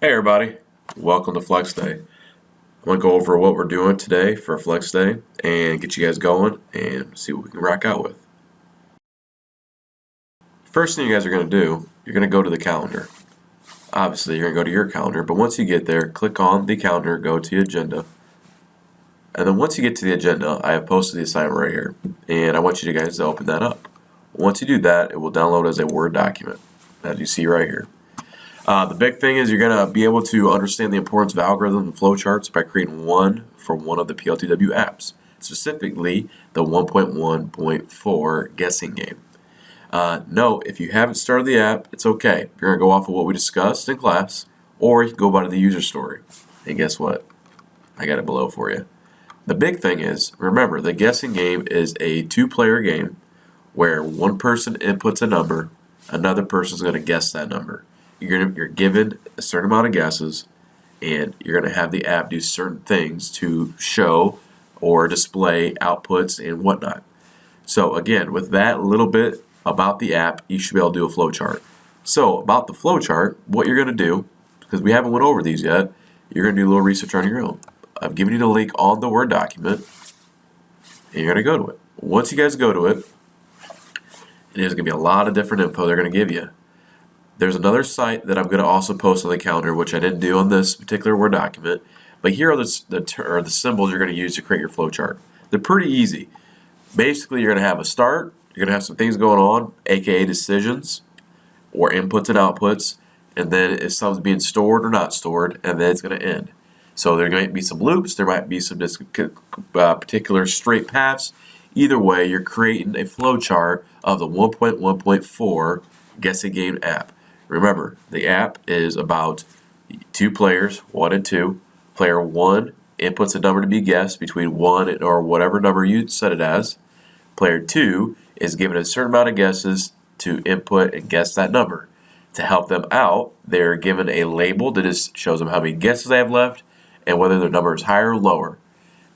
Hey everybody, welcome to Flex Day. I'm going to go over what we're doing today for Flex Day and get you guys going and see what we can rock out with. First thing you guys are going to do, you're going to go to the calendar. Obviously you're going to go to your calendar, but once you get there, click on the calendar, go to agenda. And then once you get to the agenda, I have posted the assignment right here, and I want you guys to open that up. Once you do that, it will download as a Word document, as you see right here. The big thing is you're going to be able to understand the importance of algorithms and flowcharts by creating one for one of the PLTW apps, specifically the 1.1.4 guessing game. Note, if you haven't started the app, it's okay. You're going to go off of what we discussed in class, or you can go by the user story. And guess what? I got it below for you. The big thing is, remember, the guessing game is a two-player game where one person inputs a number, another person is going to guess that number. You're given a certain amount of guesses, and you're going to have the app do certain things to show or display outputs and whatnot. So again, with that little bit about the app, you should be able to do a flowchart. So about the flowchart, what you're going to do, because we haven't went over these yet, you're going to do a little research on your own. I've given you the link on the Word document, and you're going to go to it. Once you guys go to it, there's going to be a lot of different info they're going to give you. There's another site that I'm going to also post on the calendar, which I didn't do on this particular Word document, but here are the symbols you're going to use to create your flowchart. They're pretty easy. Basically, you're going to have a start, you're going to have some things going on, aka decisions, or inputs and outputs, and then if something's being stored or not stored, and then it's going to end. So there might be some loops, there might be some particular straight paths. Either way, you're creating a flowchart of the 1.1.4 guessing game app. Remember, the app is about two players, 1 and 2. Player 1 inputs a number to be guessed between 1 or whatever number you set it as. Player 2 is given a certain amount of guesses to input and guess that number. To help them out, they're given a label that just shows them how many guesses they have left and whether their number is higher or lower.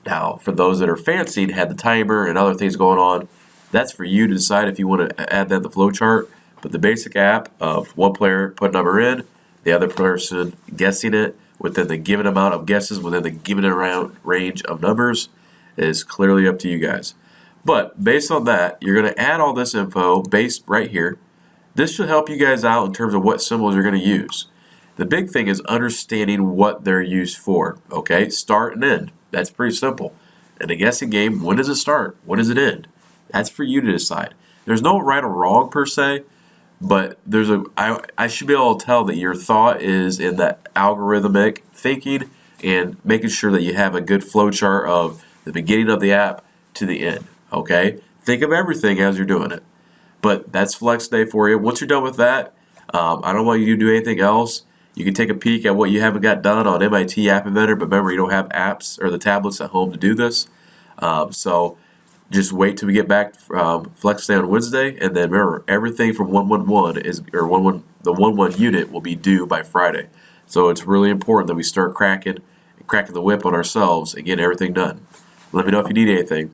Now, for those that are fancy and have the timer and other things going on, that's for you to decide if you want to add that in the flowchart. But the basic app of one player put a number in, the other person guessing it within the given amount of guesses, within the given range of numbers, is clearly up to you guys. But based on that, you're going to add all this info based right here. This should help you guys out in terms of what symbols you're going to use. The big thing is understanding what they're used for. Okay, start and end. That's pretty simple. In a guessing game, when does it start? When does it end? That's for you to decide. There's no right or wrong per se, but I should be able to tell that your thought is in that algorithmic thinking and making sure that you have a good flowchart of the beginning of the app to the end. Okay? Think of everything as you're doing it. But that's Flex Day for you. Once you're done with that, I don't want you to do anything else. You can take a peek at what you haven't got done on MIT App Inventor, but remember, you don't have apps or the tablets at home to do this. So just wait till we get back from Flex Day on Wednesday, and then remember, everything from 111 the 1.1 unit will be due by Friday. So it's really important that we start cracking the whip on ourselves and getting everything done. Let me know if you need anything.